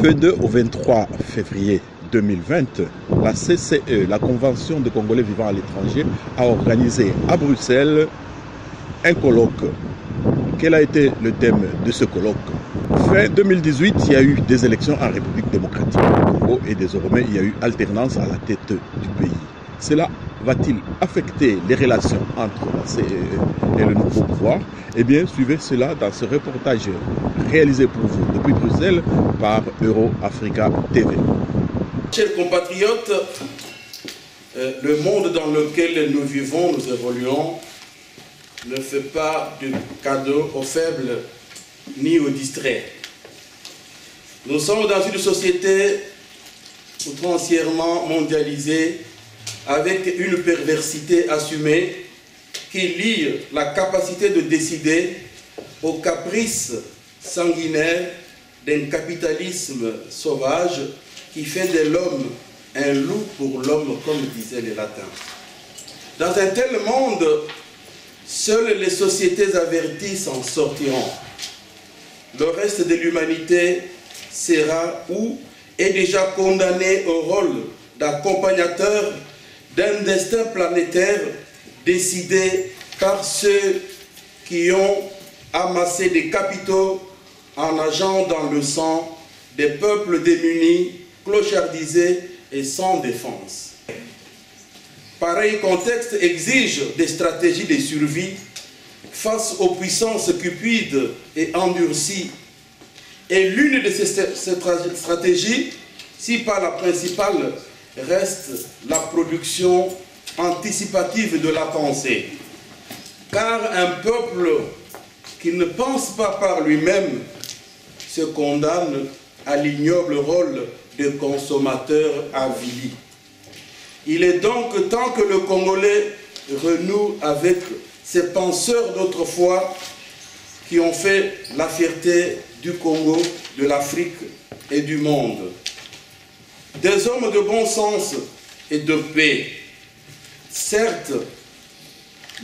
22 au 23 février 2020, la CCE, la Convention de Congolais vivant à l'étranger, a organisé à Bruxelles un colloque. Quel a été le thème de ce colloque? Fin 2018, il y a eu des élections en République démocratique du Congo et désormais il y a eu alternance à la tête du pays. Cela va-t-il affecter les relations entre la CCE et le nouveau pouvoir? Eh bien, suivez cela dans ce reportage réalisé pour vous depuis Bruxelles par Euro-Africa TV. Chers compatriotes, le monde dans lequel nous vivons, nous évoluons, ne fait pas de cadeaux aux faibles ni aux distraits. Nous sommes dans une société outrancièrement mondialisée avec une perversité assumée qui lie la capacité de décider aux caprices sanguinaires d'un capitalisme sauvage qui fait de l'homme un loup pour l'homme, comme disaient les latins. Dans un tel monde, seules les sociétés averties s'en sortiront. Le reste de l'humanité sera ou est déjà condamné au rôle d'accompagnateur d'un destin planétaire décidé par ceux qui ont amassé des capitaux en nageant dans le sang des peuples démunis, clochardisés et sans défense. Pareil contexte exige des stratégies de survie face aux puissances cupides et endurcies. Et l'une de ces stratégies, si pas la principale, reste la production anticipative de la pensée. Car un peuple qui ne pense pas par lui-même se condamne à l'ignoble rôle de consommateur avili. Il est donc temps que le Congolais renoue avec ces penseurs d'autrefois qui ont fait la fierté du Congo, de l'Afrique et du monde. Des hommes de bon sens et de paix. Certes,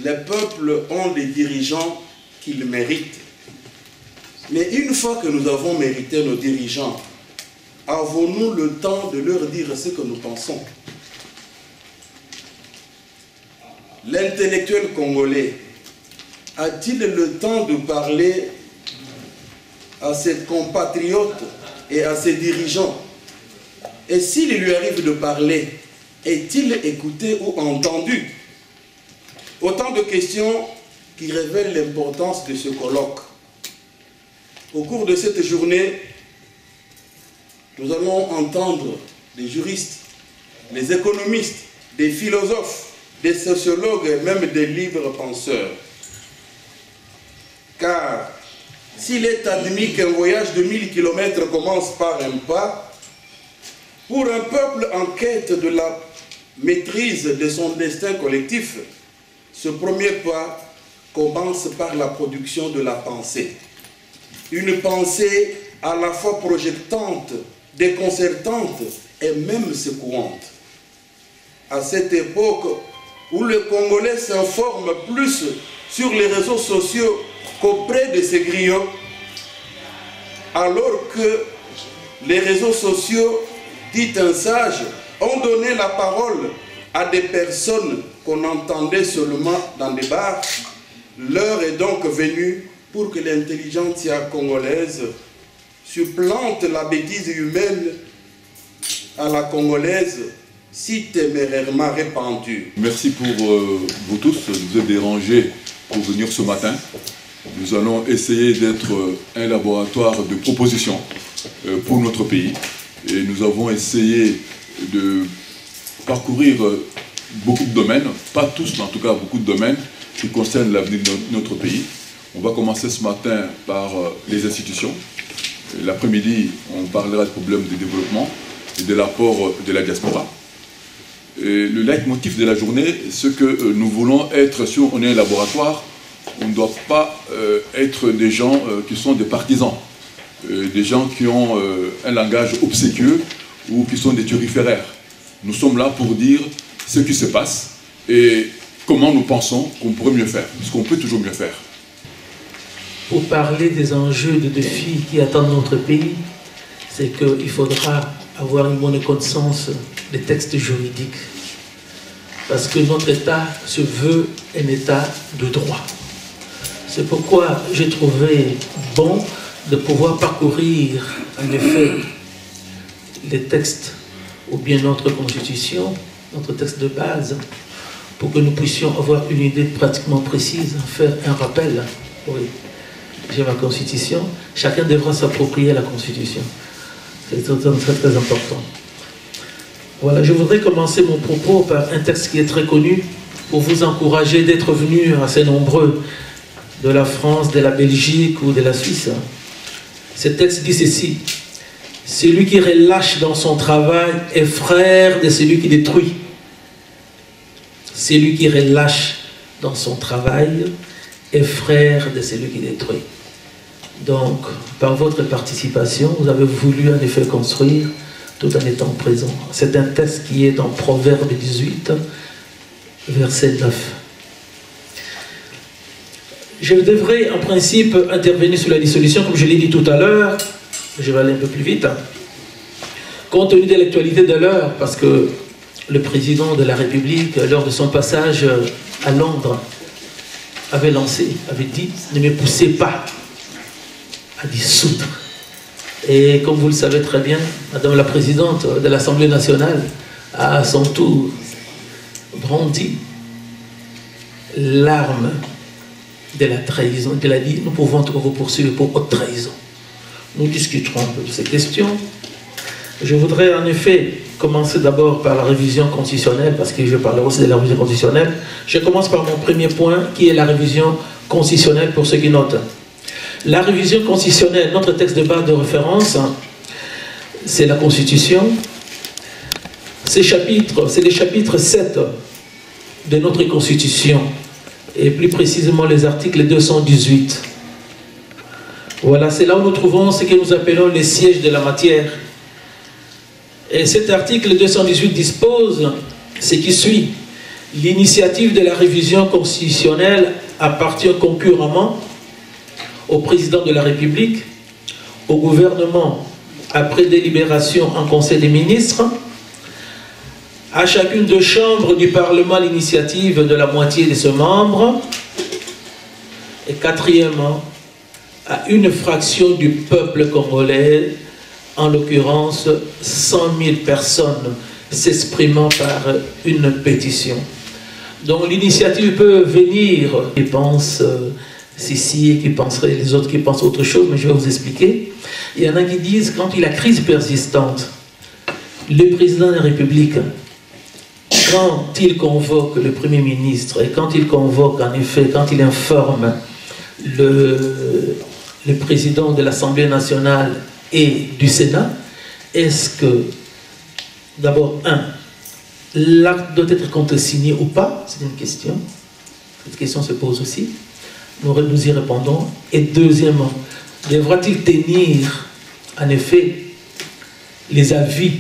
les peuples ont des dirigeants qu'ils méritent. Mais une fois que nous avons mérité nos dirigeants, avons-nous le temps de leur dire ce que nous pensons? L'intellectuel congolais a-t-il le temps de parler à ses compatriotes et à ses dirigeants? Et s'il lui arrive de parler, est-il écouté ou entendu? Autant de questions qui révèlent l'importance de ce colloque. Au cours de cette journée, nous allons entendre des juristes, des économistes, des philosophes, des sociologues et même des libres penseurs. Car s'il est admis qu'un voyage de 1000 km commence par un pas, pour un peuple en quête de la maîtrise de son destin collectif, ce premier pas commence par la production de la pensée. Une pensée à la fois projetante, déconcertante et même secouante. À cette époque où le Congolais s'informe plus sur les réseaux sociaux qu'auprès de ses griots, alors que les réseaux sociaux, dit un sage, ont donné la parole à des personnes qu'on entendait seulement dans des bars, l'heure est donc venue pour que l'intelligentsia congolaise supplante la bêtise humaine à la congolaise si témérairement répandue. Merci pour vous tous de vous être dérangés pour venir ce matin. Nous allons essayer d'être un laboratoire de propositions pour notre pays. Et nous avons essayé de parcourir beaucoup de domaines, pas tous, mais en tout cas beaucoup de domaines qui concernent l'avenir de notre pays. On va commencer ce matin par les institutions. L'après-midi, on parlera des problèmes de développement et de l'apport de la diaspora. Et le leitmotiv de la journée, c'est que nous voulons être, si on est un laboratoire, on ne doit pas être des gens qui sont des partisans, des gens qui ont un langage obséquieux ou qui sont des turiféraires. Nous sommes là pour dire ce qui se passe et comment nous pensons qu'on pourrait mieux faire, parce qu'on peut toujours mieux faire. Pour parler des enjeux, des défis qui attendent notre pays, c'est qu'il faudra avoir une bonne connaissance des textes juridiques. Parce que notre État se veut un État de droit. C'est pourquoi j'ai trouvé bon de pouvoir parcourir, en effet, les textes, ou bien notre Constitution, notre texte de base, pour que nous puissions avoir une idée pratiquement précise, faire un rappel. Oui, j'ai ma Constitution, chacun devra s'approprier la Constitution. C'est très important. Voilà, je voudrais commencer mon propos par un texte qui est très connu, pour vous encourager d'être venus assez nombreux de la France, de la Belgique ou de la Suisse. Ce texte dit ceci: celui qui relâche dans son travail est frère de celui qui détruit. Celui qui relâche dans son travail est frère de celui qui détruit. Donc, par votre participation, vous avez voulu en effet construire tout en étant présent. C'est un texte qui est dans Proverbe 18, verset 9. Je devrais en principe intervenir sur la dissolution, comme je l'ai dit tout à l'heure. Je vais aller un peu plus vite. Compte tenu de l'actualité de l'heure, parce que le président de la République, lors de son passage à Londres, avait dit « Ne me poussez pas à dissoudre ». Et comme vous le savez très bien, Madame la Présidente de l'Assemblée nationale a à son tour brandi l'arme de la trahison. Elle a dit « Nous pouvons vous poursuivre pour haute trahison ». Nous discuterons un peu de ces questions. Je voudrais en effet commencer d'abord par la révision constitutionnelle, parce que je parlerai aussi de la révision constitutionnelle. Je commence par mon premier point, qui est la révision constitutionnelle pour ceux qui notent. La révision constitutionnelle, notre texte de base de référence, c'est la Constitution. C'est les chapitres 7 de notre Constitution, et plus précisément les articles 218. Voilà, c'est là où nous trouvons ce que nous appelons les sièges de la matière. Et cet article 218 dispose ce qui suit. L'initiative de la révision constitutionnelle appartient concurremment au président de la République, au gouvernement après délibération en Conseil des ministres, à chacune des chambres du Parlement l'initiative de la moitié de ses membres, et quatrièmement, à une fraction du peuple congolais, en l'occurrence 100 000 personnes s'exprimant par une pétition. Donc l'initiative peut venir, qui pensent ceci et qui penseraient les autres qui pensent autre chose, mais je vais vous expliquer. Il y en a qui disent, quand il y a crise persistante, le président de la République, quand il convoque le Premier ministre et quand il convoque, en effet, quand il informe le président de l'Assemblée nationale et du Sénat, est-ce que, d'abord, l'acte doit être contresigné ou pas? C'est une question. Cette question se pose aussi. Nous y répondons. Et deuxièmement, devra-t-il tenir, en effet, les avis,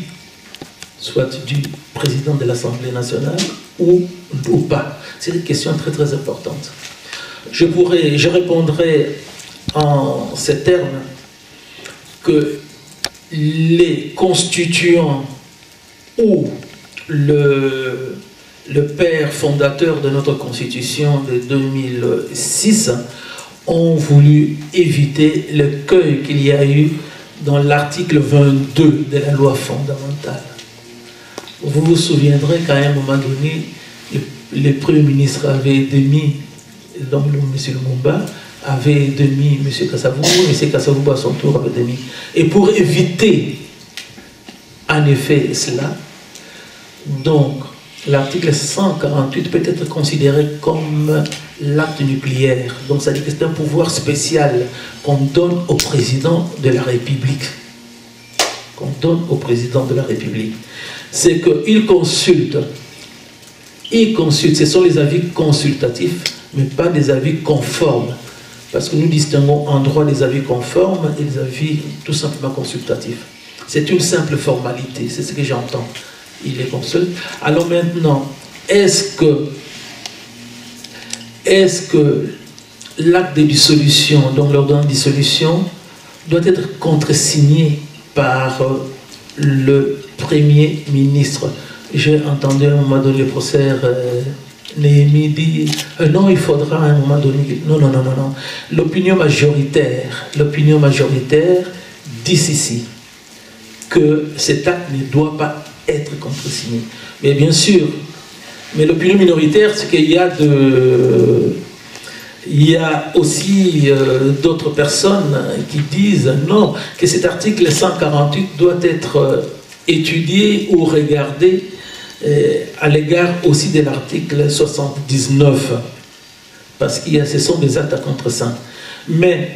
soit du président de l'Assemblée nationale ou pas? C'est une question très très importante. Je répondrai en ces termes que les constituants ou le père fondateur de notre Constitution de 2006 ont voulu éviter l'écueil qu'il y a eu dans l'article 22 de la loi fondamentale. Vous vous souviendrez qu'à un moment donné, le Premier ministre avait démis, donc M. Lumumba, avait démis M. Kasavubu, M. Kasavubu à son tour avait démis. Et pour éviter, en effet, cela, donc, l'article 148 peut être considéré comme l'acte nucléaire. Donc, ça dit que c'est un pouvoir spécial qu'on donne au président de la République. Qu'on donne au président de la République. C'est qu'il consulte. Il consulte. Ce sont les avis consultatifs, mais pas des avis conformes. Parce que nous distinguons en droit les avis conformes et les avis tout simplement consultatifs. C'est une simple formalité, c'est ce que j'entends. Il les consulte. Alors maintenant, est-ce que l'acte de dissolution, donc l'ordonnance de dissolution, doit être contresigné par le Premier ministre. J'ai entendu à un moment donné le professeur Néhémie dire non, il faudra à un moment donné. Non. L'opinion majoritaire dit ceci, que cet acte ne doit pas être contresigné. Mais bien sûr, mais l'opinion minoritaire, c'est qu'il y a aussi d'autres personnes qui disent non, que cet article 148 doit être étudié ou regardé à l'égard aussi de l'article 79, parce que ce sont des actes à contreseing. Mais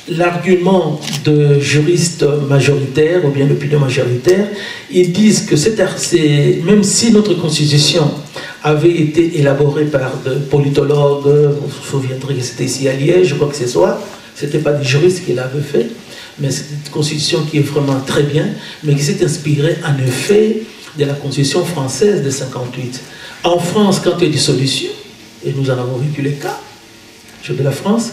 l'argument de juristes majoritaires, ou bien l'opinion majoritaire, ils disent que même si notre constitution avait été élaborée par des politologues, vous vous souviendrez que c'était ici à Liège, je crois que ce soit, ce n'était pas des juristes qui l'avaient fait, mais c'est une constitution qui est vraiment très bien, mais qui s'est inspirée en effet de la constitution française de 58. En France, quand il y a des dissolution, et nous en avons vécu les cas, de la France,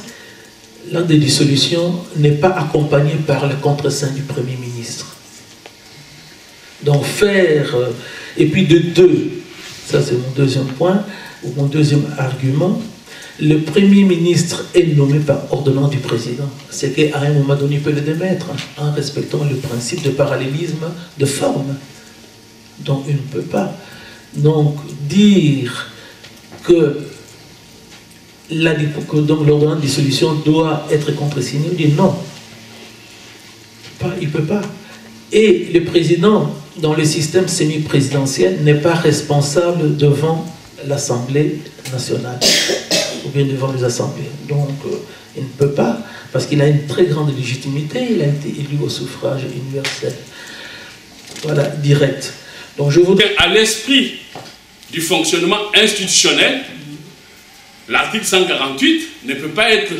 l'acte de dissolution n'est pas accompagné par le contreseing du Premier ministre. Donc et puis de deux, ça c'est mon deuxième point, ou mon deuxième argument, le Premier ministre est nommé par ordonnance du président. C'est qu'à un moment donné, il peut le démettre, en respectant le principe de parallélisme de forme. Donc il ne peut pas. Donc dire que l'ordonnance de dissolution doit être contresignée, on dit non. Il ne peut pas. Et le président, dans le système semi-présidentiel, n'est pas responsable devant l'Assemblée nationale, ou bien devant les assemblées. Donc, il ne peut pas, parce qu'il a une très grande légitimité, il a été élu au suffrage universel. Voilà, direct. Donc, je voudrais... À l'esprit du fonctionnement institutionnel, l'article 148 ne peut pas être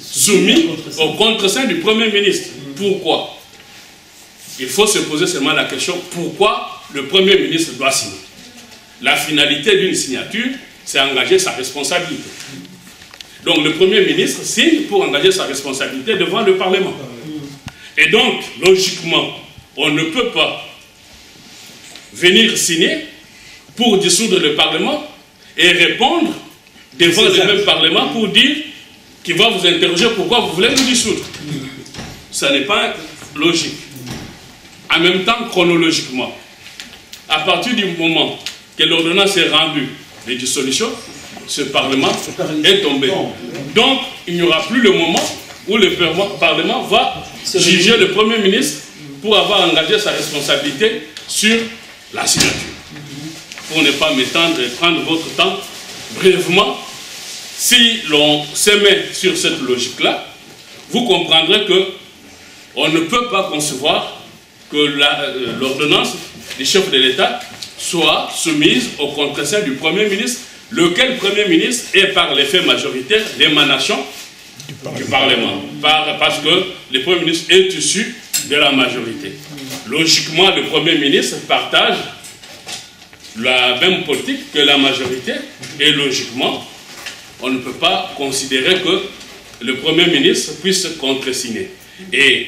soumis au contreseing du Premier ministre. Pourquoi? Il faut se poser seulement la question, pourquoi le Premier ministre doit signer? La finalité d'une signature, c'est engager sa responsabilité. Donc le Premier ministre signe pour engager sa responsabilité devant le Parlement. Et donc, logiquement, on ne peut pas venir signer pour dissoudre le Parlement et répondre devant le même Parlement pour dire qu'il va vous interroger pourquoi vous voulez nous dissoudre. Ça n'est pas logique. En même temps, chronologiquement, à partir du moment que l'ordonnance est rendue de dissolution, ce Parlement est tombé. Donc, il n'y aura plus le moment où le Parlement va juger le Premier ministre pour avoir engagé sa responsabilité sur la signature. Pour ne pas m'étendre et prendre votre temps, brièvement, si l'on se met sur cette logique-là, vous comprendrez que on ne peut pas concevoir que l'ordonnance du chef de l'État soit soumise au contreseing du Premier ministre, lequel Premier ministre est par l'effet majoritaire l'émanation du Parlement. Parce que le Premier ministre est issu de la majorité. Logiquement, le Premier ministre partage la même politique que la majorité et logiquement, on ne peut pas considérer que le Premier ministre puisse contresigner. Et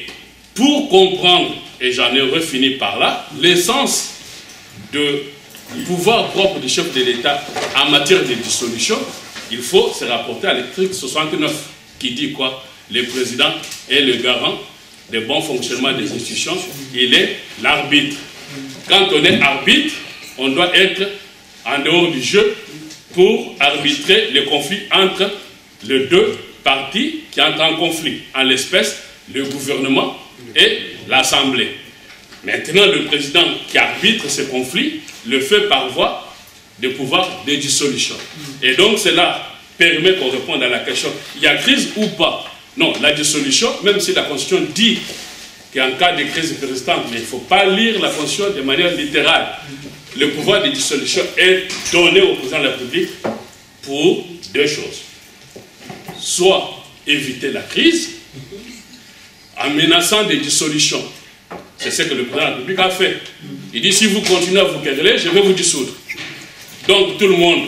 pour comprendre, et j'en ai refini par là, l'essence du pouvoir propre du chef de l'État en matière de dissolution, il faut se rapporter à l'article 69 qui dit quoi? Le président est le garant du bon fonctionnement des institutions, il est l'arbitre. Quand on est arbitre, on doit être en dehors du jeu pour arbitrer les conflits entre les deux parties qui entrent en conflit, en l'espèce le gouvernement et l'Assemblée. Maintenant, le président qui arbitre ces conflits le fait par voie de pouvoir de dissolution. Et donc cela permet qu'on réponde à la question, il y a crise ou pas? Non, la dissolution, même si la Constitution dit qu'en cas de crise persistante, mais il ne faut pas lire la Constitution de manière littérale. Le pouvoir de dissolution est donné au président de la République pour deux choses. Soit éviter la crise, en menaçant des dissolutions. C'est ce que le président de la République a fait. Il dit, si vous continuez à vous quereller, je vais vous dissoudre. Donc tout le monde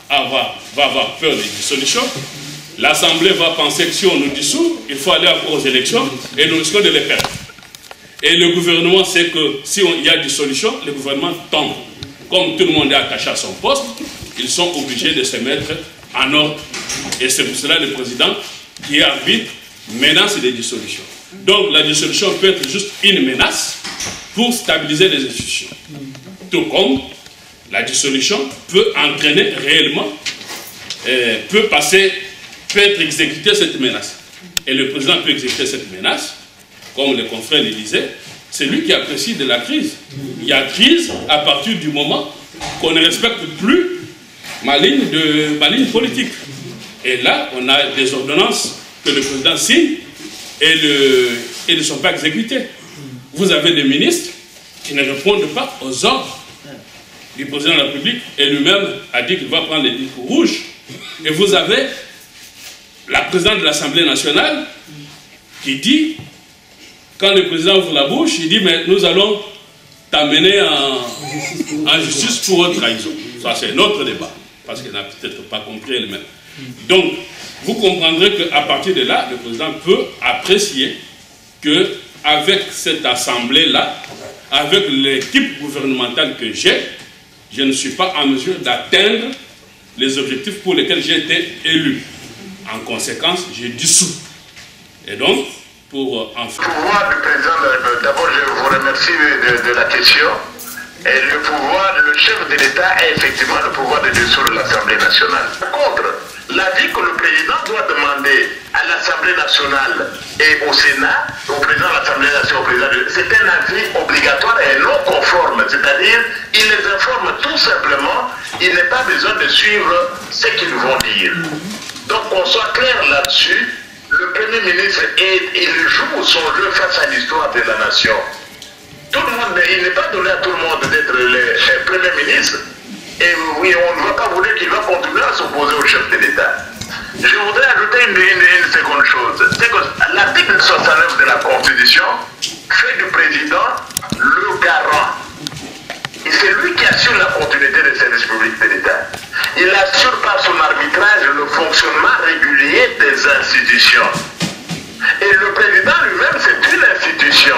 va avoir peur des dissolutions. L'Assemblée va penser que si on nous dissout, il faut aller encore aux élections et nous risquons de les perdre. Et le gouvernement sait que si il y a dissolution, le gouvernement tombe. Comme tout le monde est attaché à son poste, ils sont obligés de se mettre en ordre. Et c'est pour cela le président qui est arbitre menace des dissolutions. Donc la dissolution peut être juste une menace pour stabiliser les institutions. Tout comme la dissolution peut entraîner réellement, peut être exécutée cette menace. Et le président peut exécuter cette menace, comme les confrères le disaient, c'est lui qui apprécie de la crise. Il y a crise à partir du moment qu'on ne respecte plus ma ligne politique. Et là, on a des ordonnances que le président signe et ne sont pas exécutées. Vous avez des ministres qui ne répondent pas aux ordres du président de la République et lui-même a dit qu'il va prendre les discours rouges. Et vous avez la présidente de l'Assemblée nationale qui dit, quand le président ouvre la bouche, il dit mais nous allons t'amener en justice pour trahison. Ça c'est notre débat, parce qu'il n'a peut-être pas compris elle-même. Donc, vous comprendrez qu'à partir de là, le président peut apprécier qu'avec cette assemblée-là, avec l'équipe gouvernementale que j'ai, je ne suis pas en mesure d'atteindre les objectifs pour lesquels j'ai été élu. En conséquence, j'ai dissous. Et donc, pour en faire... Le pouvoir du président, d'abord je vous remercie de la question. Et le pouvoir, le chef de l'État a effectivement le pouvoir de dissoudre l'Assemblée nationale. Par contre, l'avis que le président doit demander à l'Assemblée nationale et au Sénat, au président de l'Assemblée nationale, c'est un avis obligatoire et non conforme. C'est-à-dire, il les informe tout simplement, il n'est pas besoin de suivre ce qu'ils vont dire. Donc, qu'on soit clair là-dessus, le Premier ministre, il joue son jeu face à l'histoire de la nation. Tout le monde, il n'est pas donné à tout le monde d'être le Premier ministre. Et oui, on ne va pas vouloir qu'il va continuer à s'opposer au chef de l'État. Je voudrais ajouter une seconde chose. C'est que l'article 69 de la Constitution fait du président le garant. Et c'est lui qui assure la continuité des services publics de l'État. Il assure par son arbitrage le fonctionnement régulier des institutions. Et le président lui-même, c'est une institution.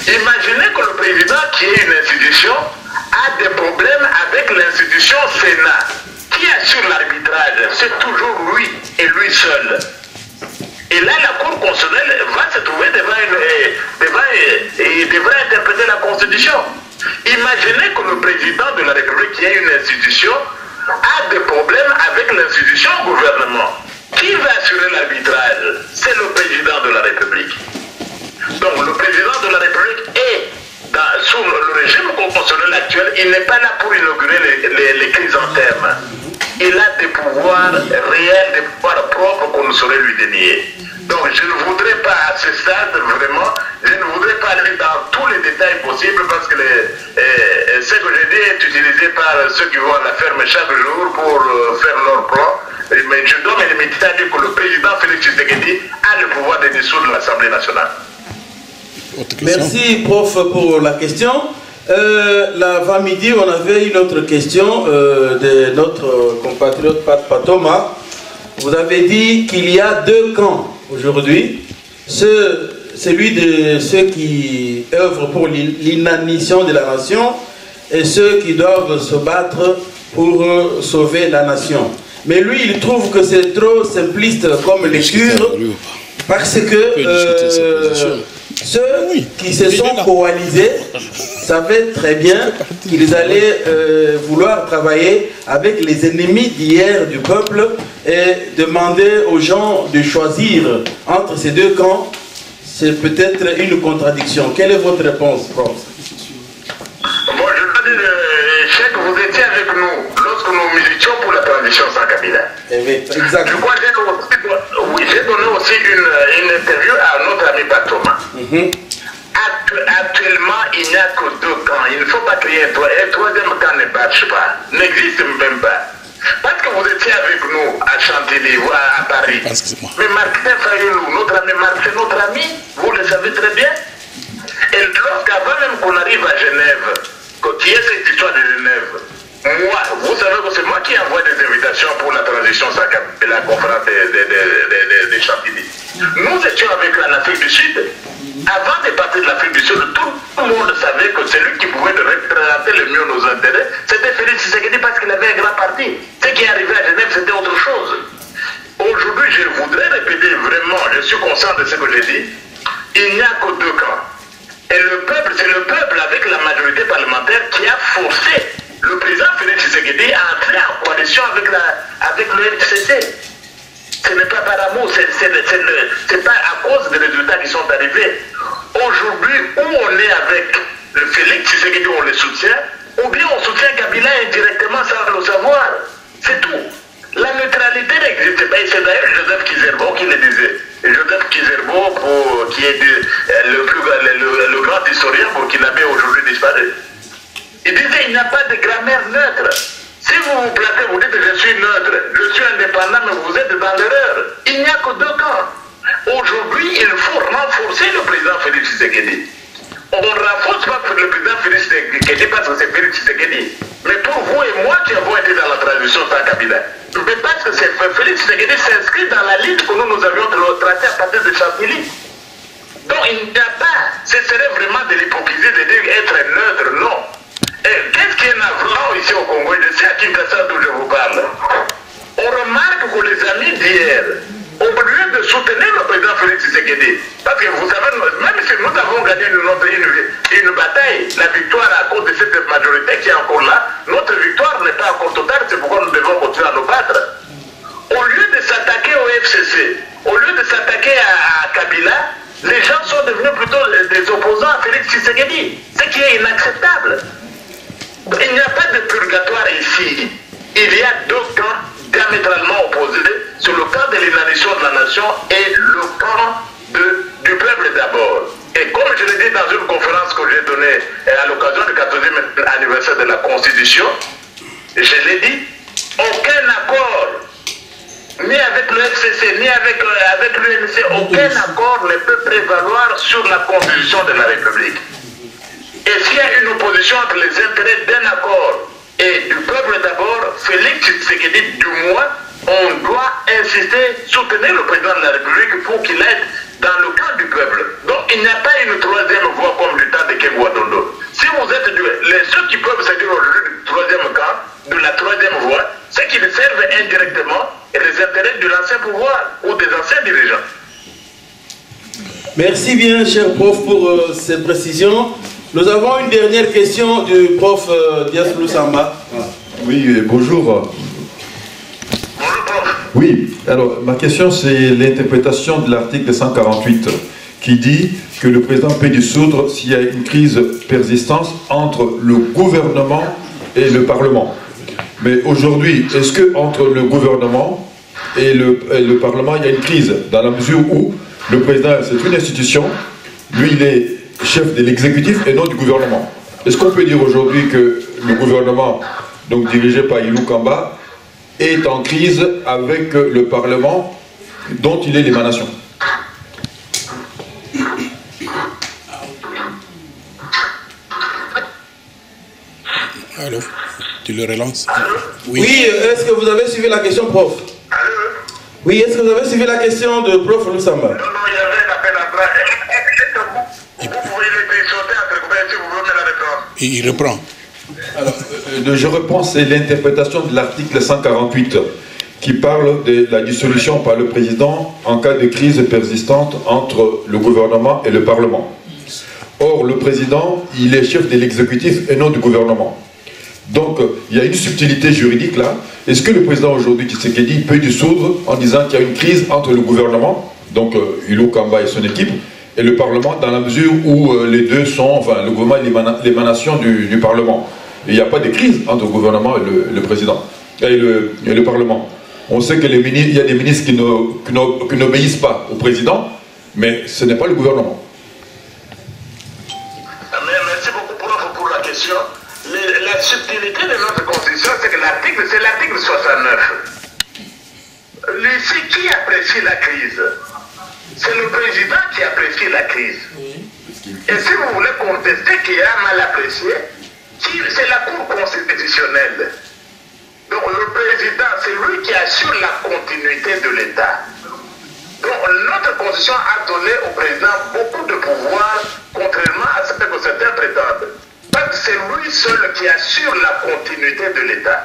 Imaginez que le président, qui est une institution, a des problèmes avec l'institution Sénat. Qui assure l'arbitrage? C'est toujours lui et lui seul. Et là, la Cour constitutionnelle va se trouver et devra interpréter la Constitution. Imaginez que le président de la République, qui est une institution, a des problèmes avec l'institution gouvernement. Qui va assurer l'arbitrage? C'est le président de la République. Donc le président de la République est, sous le régime constitutionnel actuel, il n'est pas là pour inaugurer les chrysanthèmes. Il a des pouvoirs réels, des pouvoirs propres qu'on ne saurait lui dénier. Donc je ne voudrais pas, à ce stade, vraiment, je ne voudrais pas aller dans tous les détails possibles parce que ce que j'ai dit est utilisé par ceux qui vont à la ferme chaque jour pour faire leur plan. Mais je dois me limiter à dire que le président Félix Tshisekedi a le pouvoir de dissoudre l'Assemblée nationale. Merci, prof, pour la question. L'avant-midi, on avait une autre question de notre compatriote Pat Patoma. Vous avez dit qu'il y a deux camps aujourd'hui. Celui de ceux qui œuvrent pour l'inanition de la nation et ceux qui doivent se battre pour sauver la nation. Mais lui, il trouve que c'est trop simpliste comme lecture parce que ceux qui se sont coalisés savaient très bien qu'ils allaient vouloir travailler avec les ennemis d'hier du peuple et demander aux gens de choisir entre ces deux camps. C'est peut-être une contradiction. Quelle est votre réponse, prof? Bon, je veux dire, Cheikh, vous étiez avec nous lorsque nous militions pour la transition sans Kabila. Exact. Je crois que j'ai donné aussi une interview à notre ami Patoma. Actuellement, il n'y a que deux camps. Il ne faut pas créer un troisième camp ne marche pas. N'existe même pas. Parce que vous étiez avec nous à Chantilly ou à Paris. Mais Martin Fayoulou, notre ami Marc, c'est notre ami, vous le savez très bien. Et lorsqu'avant même qu'on arrive à Genève, qui est cette histoire de Genève, moi, vous savez que c'est moi qui envoie des invitations pour la transition de la conférence de Chantilly. Nous étions avec l'Afrique du Sud. avant de partir de l'Afrique du Sud, tout le monde savait que celui qui pouvait représenter le mieux nos intérêts, c'était Félix Tshisekedi parce qu'il avait un grand parti. Ce qui est arrivé à Genève, c'était autre chose. Aujourd'hui, je voudrais répéter vraiment, je suis conscient de ce que j'ai dit, il n'y a que deux camps. Et le peuple, c'est le peuple avec la majorité parlementaire qui a forcé le président Félix Tshisekedi à entrer en coalition avec le FCC. Ce n'est pas par amour, c'est pas à cause des résultats qui sont arrivés. Aujourd'hui, où on est avec le Félix Tshisekedi, on le soutient, ou bien on soutient Kabila indirectement sans le savoir. C'est tout. La neutralité n'existe pas. Et c'est d'ailleurs Joseph Kizerbo qui le disait. Joseph Kizerbo, qui est le grand historien burkinabé aujourd'hui disparu. Il disait il n'y a pas de grammaire neutre. Si vous vous placez, vous dites je suis neutre, je suis indépendant, mais vous êtes dans l'erreur. Il n'y a que deux camps. Aujourd'hui, il faut renforcer le président Félix Tshisekedi. On ne renforce pas le président Félix Tshisekedi parce que c'est Félix Tshisekedi. Mais pour vous et moi qui avons été dans la transition sans Kabila, mais parce que Félix Tshisekedi s'inscrit dans la liste que nous avions tracée à partir de Chantilly. Donc il n'y a pas, ce serait vraiment de l'hypocrisie de dire être neutre, non. Qu'est-ce qui est navrant ici au Congo? Je sais à Kinshasa d'où je vous parle. On remarque que les amis d'hier, au lieu de soutenir le président Félix Tshisekedi, parce que vous savez, même si nous avons gagné une bataille, la victoire à cause de cette majorité qui est encore là, notre victoire n'est pas encore totale, c'est pourquoi nous devons continuer à nous battre. Au lieu de s'attaquer au FCC, au lieu de s'attaquer à Kabila, les gens sont devenus plutôt des opposants à Félix Tshisekedi, ce qui est inacceptable. Il n'y a pas de purgatoire ici. Il y a deux camps diamétralement opposés sur le camp de l'inanition de la nation et le camp du peuple d'abord. Et comme je l'ai dit dans une conférence que j'ai donnée à l'occasion du 14e anniversaire de la Constitution, je l'ai dit, aucun accord, ni avec le FCC, ni avec l'UNC, aucun accord ne peut prévaloir sur la Constitution de la République. Et s'il y a une opposition entre les intérêts d'un accord et du peuple d'abord, Félix Tshisekedi, du moins, on doit insister, soutenir le président de la République pour qu'il aide dans le camp du peuple. Donc il n'y a pas une troisième voie comme du temps de Kegouadondo. Si vous êtes ceux qui peuvent se dire aujourd'hui du troisième camp, de la troisième voie, c'est qu'ils servent indirectement les intérêts de l'ancien pouvoir ou des anciens dirigeants. Merci bien, cher prof, pour ces précisions. Nous avons une dernière question du prof Dias Lusamba. Oui, bonjour. Bonjour, prof. Oui, alors ma question c'est l'interprétation de l'article 148 qui dit que le président peut dissoudre s'il y a une crise persistante entre le gouvernement et le Parlement. Mais aujourd'hui, est-ce que entre le gouvernement et le Parlement, il y a une crise, dans la mesure où le président, c'est une institution, lui il est chef de l'exécutif et non du gouvernement. Est-ce qu'on peut dire aujourd'hui que le gouvernement, donc dirigé par Ilou Kamba, est en crise avec le Parlement dont il est l'émanation? Allô, tu le relances? Oui, est-ce que vous avez suivi la question, prof? Allô? Oui, est-ce que vous avez suivi la question de prof Lusamba? Non, il y avait un appel à bras. Vous pouvez le sauter entre combien si vous voulez la réponse? Il reprend. Alors, je reprends, c'est l'interprétation de l'article 148 qui parle de la dissolution par le président en cas de crise persistante entre le gouvernement et le Parlement. Or, le président, il est chef de l'exécutif et non du gouvernement. Donc, il y a une subtilité juridique là. Est-ce que le président aujourd'hui, Tshisekedi, peut dissoudre en disant qu'il y a une crise entre le gouvernement, donc Ilou Kamba et son équipe, et le Parlement, dans la mesure où les deux sont, enfin, le gouvernement est l'émanation du Parlement. Il n'y a pas de crise entre le gouvernement et le président, et le Parlement. On sait qu'il y a des ministres qui n'obéissent pas au président, mais ce n'est pas le gouvernement. Merci beaucoup pour la question. La subtilité de notre constitution, c'est que c'est l'article 69. Ici, qui apprécie la crise? C'est le président qui apprécie la crise. Et si vous voulez contester qui a mal apprécié, c'est la Cour constitutionnelle. Donc le président, c'est lui qui assure la continuité de l'État. Donc notre Constitution a donné au président beaucoup de pouvoir, contrairement à ce que certains prétendent. Parce que c'est lui seul qui assure la continuité de l'État.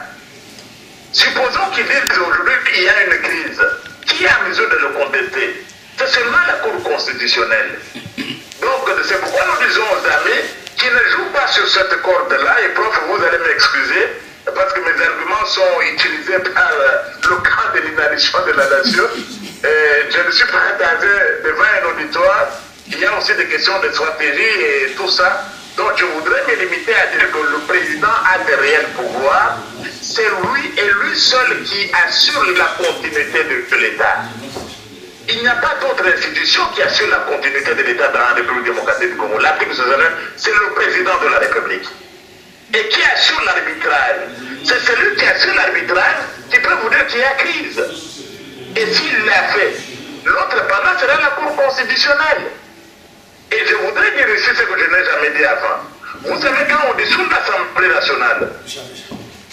Supposons qu'il dise aujourd'hui qu'il y a une crise. Qui est en mesure de le contester? C'est seulement la Cour constitutionnelle. Donc, c'est pourquoi nous disons aux amis qui ne jouent pas sur cette corde-là, et prof, vous allez m'excuser, parce que mes arguments sont utilisés par le camp de l'inaddition de la nation. Je ne suis pas devant un auditoire. Il y a aussi des questions de stratégie et tout ça. Donc, je voudrais me limiter à dire que le président a de réels pouvoirs. C'est lui et lui seul qui assure la continuité de l'État. Il n'y a pas d'autre institution qui assure la continuité de l'État dans la République démocratique du Congo. L'article 69, c'est le président de la République. Et qui assure l'arbitrage? C'est celui qui assure l'arbitrage qui peut vous dire qu'il y a crise. Et s'il l'a fait, l'autre pendant sera la Cour constitutionnelle. Et je voudrais dire ici ce que je n'ai jamais dit avant. Vous savez, quand on dissout l'Assemblée nationale,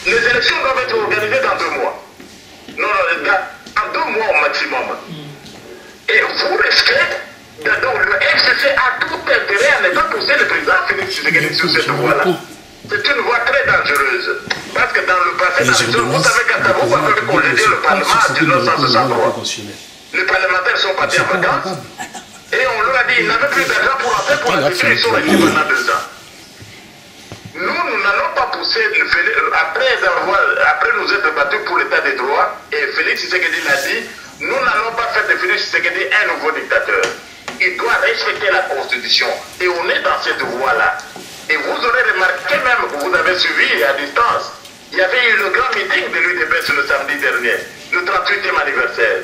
les élections doivent être organisées dans 2 mois. Non, dans 2 mois au maximum. Et vous restez, donc le FCC a tout intérêt à ne pas pousser le président Félix Tshisekedi sur cette voie-là. C'est une voie très dangereuse. Parce que dans le passé, vous savez qu'Atabo avait congédié le Parlement en 1963. Les parlementaires sont partis en vacances. Et on leur a dit qu'ils n'avaient plus d'argent pour en faire pour la session, ils sont restés pendant 2 ans. Nous n'allons pas pousser, après nous être battus pour l'état des droits, et Félix Tshisekedi l'a dit, nous n'allons pas faire de Félix Tshisekedi un nouveau dictateur. Il doit respecter la Constitution. Et on est dans cette voie-là. Et vous aurez remarqué même que vous avez suivi à distance. Il y avait eu le grand meeting de l'UDPS le samedi dernier, le 38e anniversaire.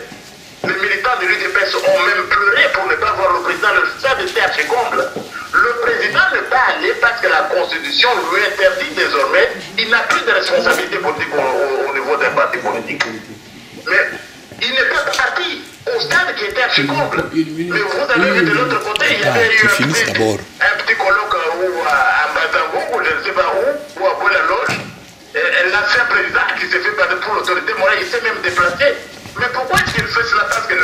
Les militants de l'UDPS ont même pleuré pour ne pas voir le président. Le stade était à comble. Le président n'est pas allé parce que la Constitution lui interdit désormais. Il n'a plus de responsabilité politique au niveau d'un parti politique. Mais il n'est pas parti au stade qui était à comble. Mais vous avez vu de l'autre côté, il y avait eu un petit colloque à Mbazango, ou je ne sais pas où, ou à Boula-Loge. L'ancien président qui s'est fait passer pour l'autorité morale, il s'est même déplacé. Mais pourquoi est-ce qu'il fait cela? Parce que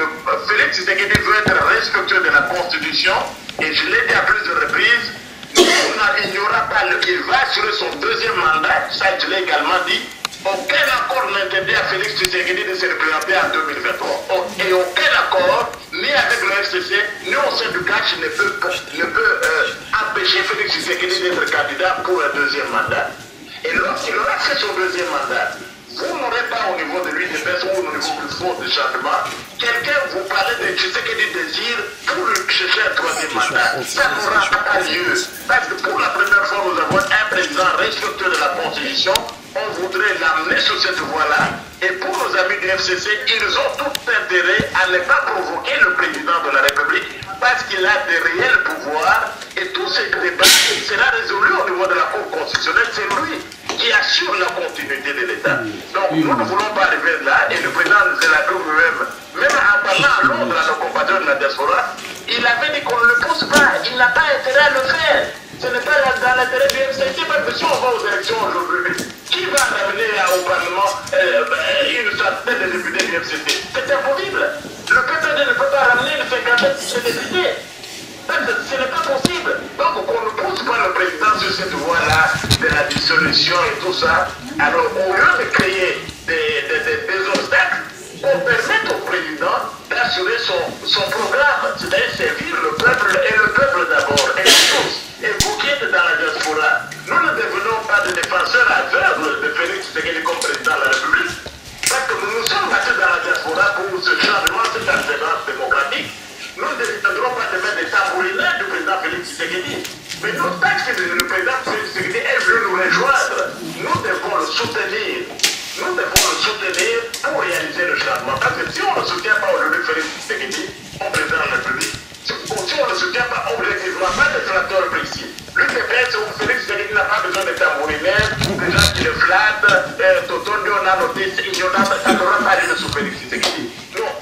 Félix Tshisekedi veut être respectueux de la Constitution, et je l'ai dit à plusieurs reprises, il n'y aura pas, il va assurer son 2e mandat, ça je l'ai également dit. Aucun accord n'interdit à Félix Tshisekedi de se représenter en 2023. Et aucun accord, ni avec le FCC, ni au sein du CAC, ne peut empêcher Félix Tshisekedi d'être candidat pour un 2e mandat. Et lorsqu'il aura fait son 2e mandat, vous n'aurez pas au niveau de l'UDPS ou au niveau du fonds de changement, quelqu'un vous parler de Tshisekedi désir pour chercher un 3e mandat. Ça n'aura pas lieu. Parce que pour la première fois, nous avons un président respectueux de la Constitution. On voudrait l'amener sur cette voie-là. Et pour nos amis du FCC, ils ont tout intérêt à ne pas provoquer le président de la République parce qu'il a des réels pouvoirs. Et tout ce débat sera résolu au niveau de la Cour constitutionnelle. C'est lui qui assure la continuité de l'État. Donc nous ne voulons pas arriver là. Et le président de la Cour même en parlant à Londres à nos compatriotes de la diaspora, il avait dit qu'on ne le pousse pas. Il n'a pas intérêt à le faire. Ce n'est pas dans l'intérêt du FCC, parce que si on va aux élections aujourd'hui, qui va ramener au Parlement une centaine de députés du FCC? C'est impossible. Le PPD ne peut pas ramener une cinquantaine de députés. Ce n'est pas possible. Donc on ne pousse pas le président sur cette voie-là de la dissolution et tout ça. Alors au lieu de créer des obstacles, on permet au président d'assurer son programme, c'est-à-dire servir le peuple et le peuple d'abord, et tous. Et vous qui êtes dans la diaspora, nous ne devenons pas des défenseurs aveugles de Félix Tshisekedi comme président de la République, parce que nous nous sommes battus dans la diaspora pour ce changement, cette alternance démocratique. Nous ne deviendrons pas demain des tambourineurs du président Félix Tshisekedi. Mais nous, tant que le président Félix Tshisekedi est venu nous rejoindre, nous devons le soutenir. Nous devons le soutenir pour réaliser le changement. Parce que si on ne soutient pas aujourd'hui Félix Tshisekedi, comme président de la République, si on ne soutient pas objectivement, pas des flatteurs précis. L'UDPS ou Félix Tshisekedi n'a pas besoin de tambourinaires, des gens qui le flattent, Toto, on a noté, ça n'aura pas lieu sous Félix Tshisekedi. Non.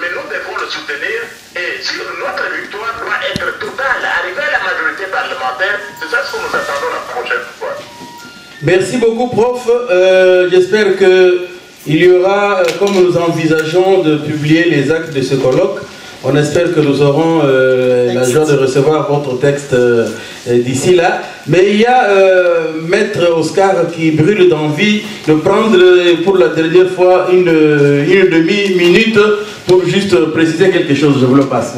Mais nous devons le soutenir, et si notre victoire doit être totale, arriver à la majorité parlementaire, c'est ça ce que nous attendons la prochaine fois. Merci beaucoup, prof. J'espère qu'il y aura, comme nous envisageons de publier les actes de ce colloque, On espère que nous aurons la joie de recevoir votre texte d'ici là. Mais il y a Maître Oscar qui brûle d'envie de prendre pour la dernière fois une demi-minute pour juste préciser quelque chose. Je vous le passe.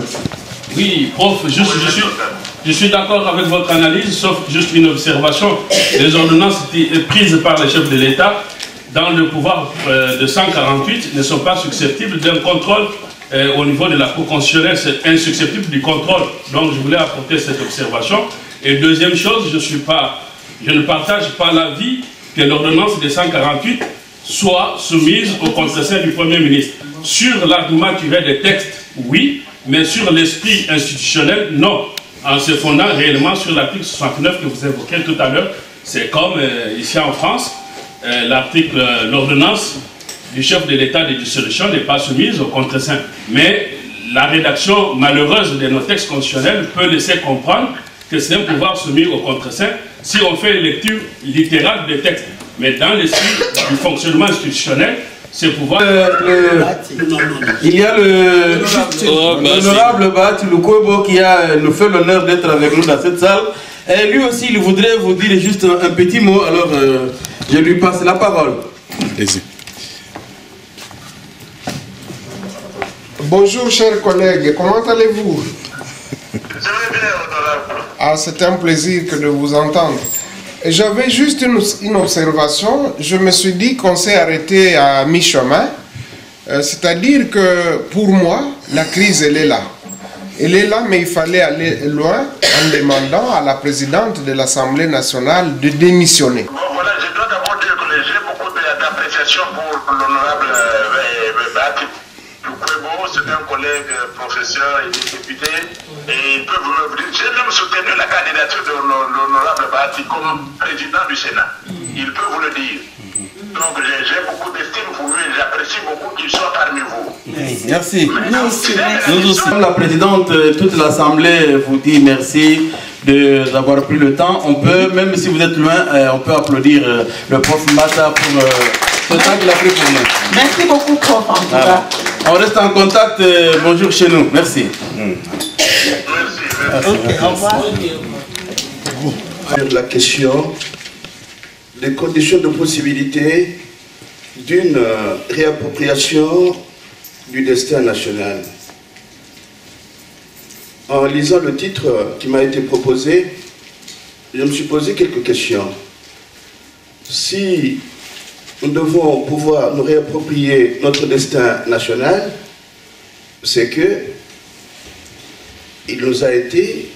Oui, prof, je suis d'accord avec votre analyse, sauf juste une observation. Les ordonnances prises par les chefs de l'État dans le pouvoir de 148 ne sont pas susceptibles d'un contrôle au niveau de la Cour constitutionnelle, c'est insusceptible du contrôle. Donc je voulais apporter cette observation. Et deuxième chose, je ne partage pas l'avis que l'ordonnance de 148 soit soumise au contre-seing du Premier ministre. Sur l'argument tiré des textes, oui, mais sur l'esprit institutionnel, non. En se fondant réellement sur l'article 69 que vous évoquiez tout à l'heure, c'est comme ici en France, l'ordonnance du chef de l'État de dissolution n'est pas soumise au contre-seing. Mais la rédaction malheureuse de nos textes constitutionnels peut laisser comprendre que c'est un pouvoir soumis au contre-seing si on fait une lecture littérale des textes. Mais dans l'esprit du fonctionnement institutionnel, c'est pouvoir... Il y a l'honorable Bahati Lukwebo qui nous fait l'honneur d'être avec nous dans cette salle. Et lui aussi, il voudrait vous dire juste un petit mot. Alors, je lui passe la parole. Allez-y. Bonjour, chers collègues. Comment allez-vous? Je vais bien, honorable. Ah, c'est un plaisir que de vous entendre. J'avais juste une observation. Je me suis dit qu'on s'est arrêté à mi-chemin. C'est-à-dire que pour moi, la crise, elle est là. Elle est là, mais il fallait aller loin en demandant à la présidente de l'Assemblée nationale de démissionner. Bon, voilà, je dois d'abord dire que j'ai beaucoup d'appréciation pour l'honorable Bahati Lukwebo. C'est un collègue professeur et député. Et il peut vous le dire. J'ai même soutenu la candidature de l'honorable Bahati comme président du Sénat. Il peut vous le dire. Donc j'ai beaucoup d'estime pour lui et j'apprécie beaucoup qu'il soit parmi vous. Merci. Nous aussi. La présidente, toute l'Assemblée vous dit merci d'avoir pris le temps. On peut, même si vous êtes loin, on peut applaudir le prof Mata pour ce temps qu'il a pris pour nous. Merci beaucoup, prof, en tout cas. On reste en contact. Bonjour chez nous. Merci. Ok, au revoir. La question des conditions de possibilité d'une réappropriation du destin national. En lisant le titre qui m'a été proposé, je me suis posé quelques questions. Si nous devons pouvoir nous réapproprier notre destin national, c'est que il nous a été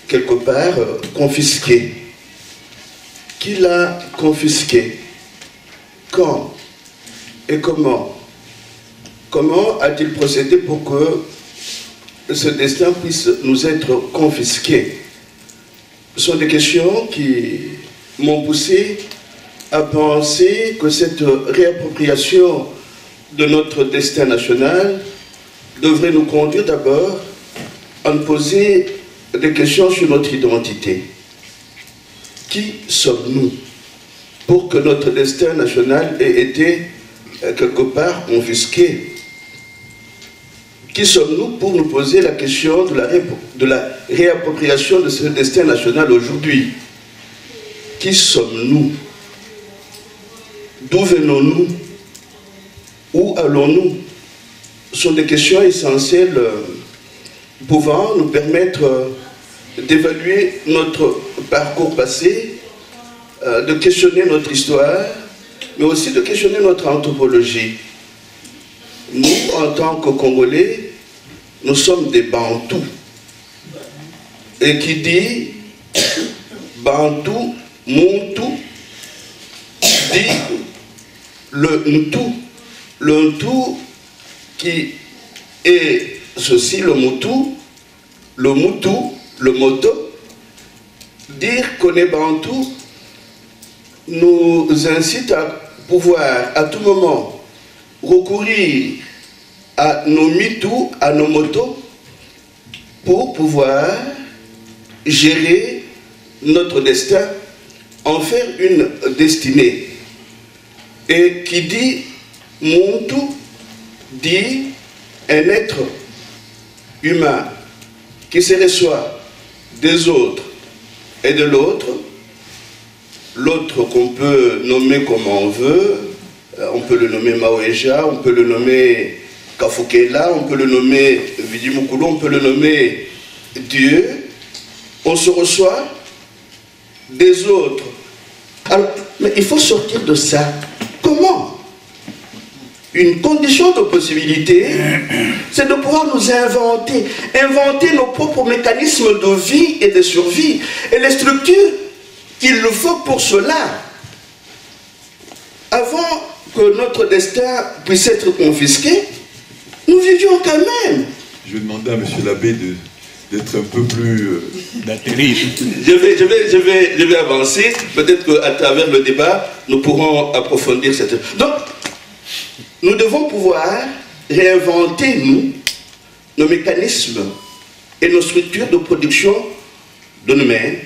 quelque part confisqué. Qui l'a confisqué? Quand et comment? Comment a-t-il procédé pour que ce destin puisse nous être confisqué? Ce sont des questions qui m'ont poussé à penser que cette réappropriation de notre destin national devrait nous conduire d'abord à nous poser des questions sur notre identité. Qui sommes-nous pour que notre destin national ait été quelque part confisqué? Qui sommes-nous pour nous poser la question de la réappropriation de ce destin national aujourd'hui? Qui sommes-nous? D'où venons-nous? Où allons-nous? Ce sont des questions essentielles pouvant nous permettre d'évaluer notre parcours passé, de questionner notre histoire, mais aussi de questionner notre anthropologie. Nous, en tant que Congolais, nous sommes des Bantous. Et qui dit Bantou, Muntu, dit le Ntou. Le Ntou qui est ceci, le Mutu, le Moto. Dire qu'on est Bantou nous incite à pouvoir à tout moment recourir à nos mitou, à nos motos, pour pouvoir gérer notre destin, en faire une destinée. Et qui dit Muntu dit un être humain qui se reçoit des autres et de l'autre, l'autre qu'on peut nommer comme on veut, on peut le nommer Maoeja, on peut le nommer Kafukela, on peut le nommer Vidi Mukulu, on peut le nommer Dieu. On se reçoit des autres. Alors, mais il faut sortir de ça. Comment? Une condition de possibilité, c'est de pouvoir nous inventer nos propres mécanismes de vie et de survie, et les structures qu'il nous faut pour cela. Avant que notre destin puisse être confisqué, nous vivions quand même. Je vais demander à M. l'abbé d'être un peu plus... d'atterrir. Je vais avancer. Peut-être qu'à travers le débat, nous pourrons approfondir cette... Donc, nous devons pouvoir réinventer, nous, nos mécanismes et nos structures de production de nous-mêmes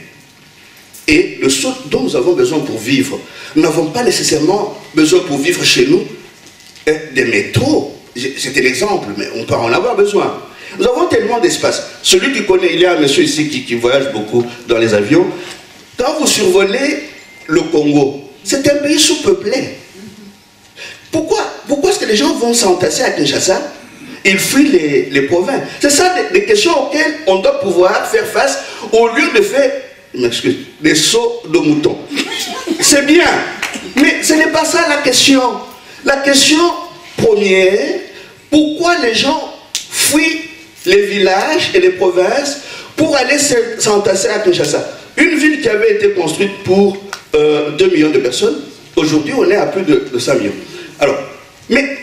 et de ce dont nous avons besoin pour vivre. Nous n'avons pas nécessairement besoin pour vivre chez nous des métros. C'était l'exemple, mais on peut en avoir besoin. Nous avons tellement d'espace. Celui qui connaît, il y a un monsieur ici qui voyage beaucoup dans les avions. Quand vous survolez le Congo, c'est un pays sous-peuplé. Pourquoi est-ce que les gens vont s'entasser à Kinshasa? Ils fuient les provinces. C'est ça les questions auxquelles on doit pouvoir faire face au lieu de faire, des sauts de moutons. C'est bien, mais ce n'est pas ça la question. La question première, pourquoi les gens fuient les villages et les provinces pour aller s'entasser à Kinshasa? Une ville qui avait été construite pour 2 millions de personnes, aujourd'hui on est à plus de 5 millions. Alors, mais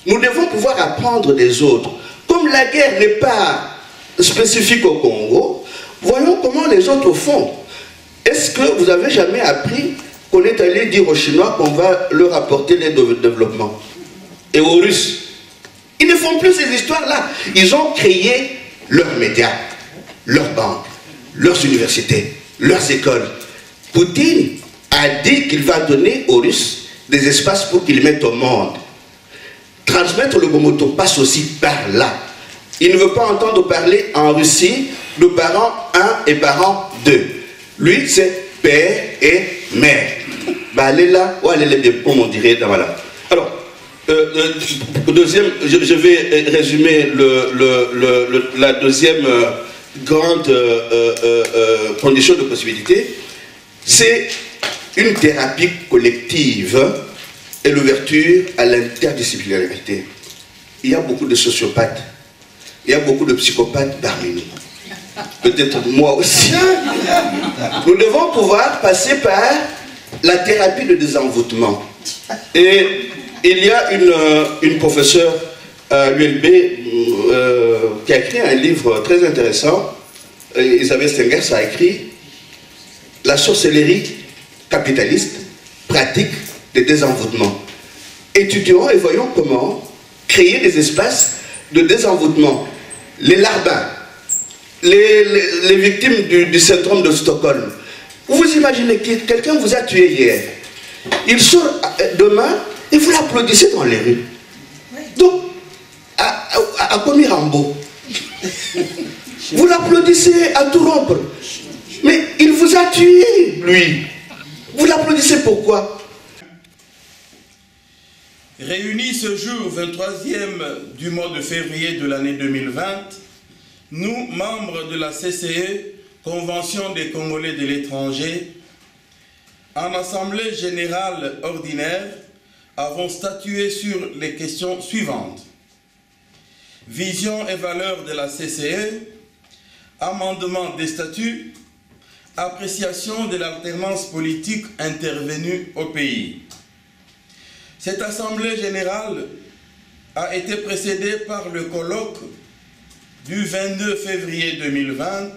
nous devons pouvoir apprendre des autres. Comme la guerre n'est pas spécifique au Congo, voyons comment les autres font. Est-ce que vous avez jamais appris qu'on est allé dire aux Chinois qu'on va leur apporter l'aide au développement? Et aux Russes? Ils ne font plus ces histoires-là. Ils ont créé leurs médias, leurs banques, leurs universités, leurs écoles. Poutine a dit qu'il va donner aux Russes des espaces pour qu'ils mettent au monde. Transmettre le Bomoto passe aussi par là. Il ne veut pas entendre parler en Russie de parents 1 et parents 2. Lui, c'est père et mère. Bah, allez là, ou allez les comme on dirait dans voilà. Alors, deuxième, je vais résumer la deuxième grande condition de possibilité. C'est une thérapie collective et l'ouverture à l'interdisciplinarité. Il y a beaucoup de sociopathes, il y a beaucoup de psychopathes parmi nous. Peut-être moi aussi. Nous devons pouvoir passer par la thérapie de désenvoûtement. Et il y a une professeure à l'ULB qui a écrit un livre très intéressant. Isabelle Stengers a écrit « La sorcellerie capitaliste, pratique de désenvoûtement ». Étudions et voyons comment créer des espaces de désenvoûtement. Les larbins, les victimes du syndrome de Stockholm. Vous imaginez que quelqu'un vous a tué hier. Il sort demain et vous l'applaudissez dans les rues. Donc, à Komirambo, vous l'applaudissez à tout rompre. Mais il vous a tué, lui. Vous l'applaudissez pourquoi? Réunis ce jour, 23e du mois de février de l'année 2020, nous, membres de la CCE, Convention des Congolais de l'étranger, en Assemblée générale ordinaire, avons statué sur les questions suivantes. Vision et valeurs de la CCE, amendement des statuts, appréciation de l'alternance politique intervenue au pays. Cette Assemblée générale a été précédée par le colloque du 22 février 2020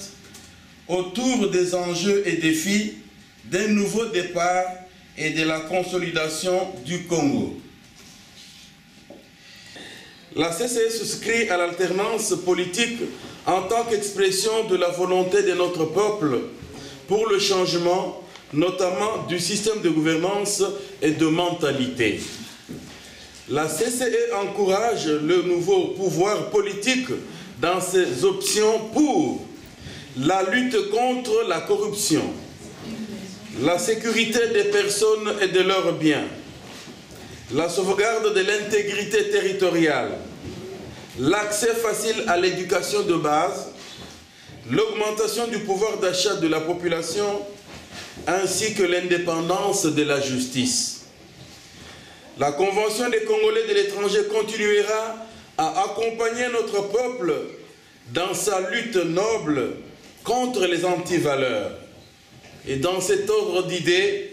autour des enjeux et défis d'un nouveau départ et de la consolidation du Congo. La CCE souscrit à l'alternance politique en tant qu'expression de la volonté de notre peuple pour le changement, notamment du système de gouvernance et de mentalité. La CCE encourage le nouveau pouvoir politique dans ses options pour la lutte contre la corruption, la sécurité des personnes et de leurs biens, la sauvegarde de l'intégrité territoriale, l'accès facile à l'éducation de base, l'augmentation du pouvoir d'achat de la population, ainsi que l'indépendance de la justice. La Convention des Congolais de l'étranger continuera à accompagner notre peuple dans sa lutte noble contre les antivaleurs. Et dans cet ordre d'idées,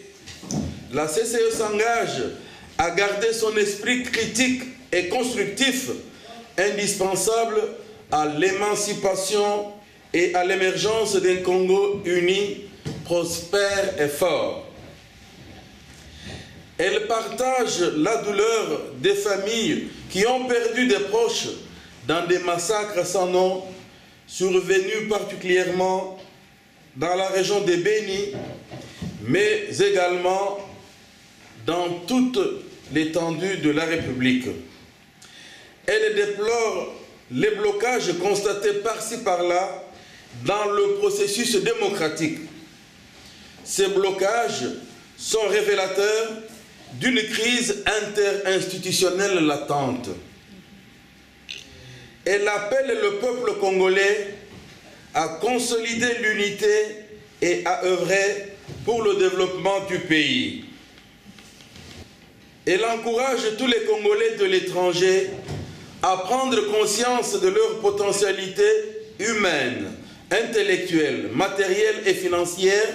la CCE s'engage à garder son esprit critique et constructif, indispensable à l'émancipation et à l'émergence d'un Congo uni, prospère et fort. Elle partage la douleur des familles qui ont perdu des proches dans des massacres sans nom, survenus particulièrement dans la région de Béni, mais également dans toute l'étendue de la République. Elle déplore les blocages constatés par-ci par-là dans le processus démocratique. Ces blocages sont révélateurs d'une crise interinstitutionnelle latente. Elle appelle le peuple congolais à consolider l'unité et à œuvrer pour le développement du pays. Elle encourage tous les Congolais de l'étranger à prendre conscience de leur potentialité humaine, intellectuelle, matérielle et financière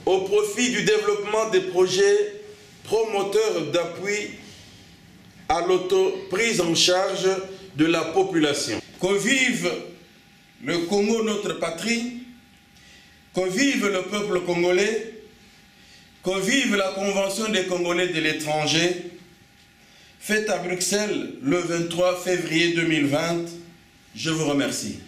au profit du développement des projets promoteurs d'appui à l'autoprise en charge de la population. Que vive le Congo, notre patrie, que vive le peuple congolais, que vive la Convention des Congolais de l'étranger, faite à Bruxelles le 23 février 2020. Je vous remercie.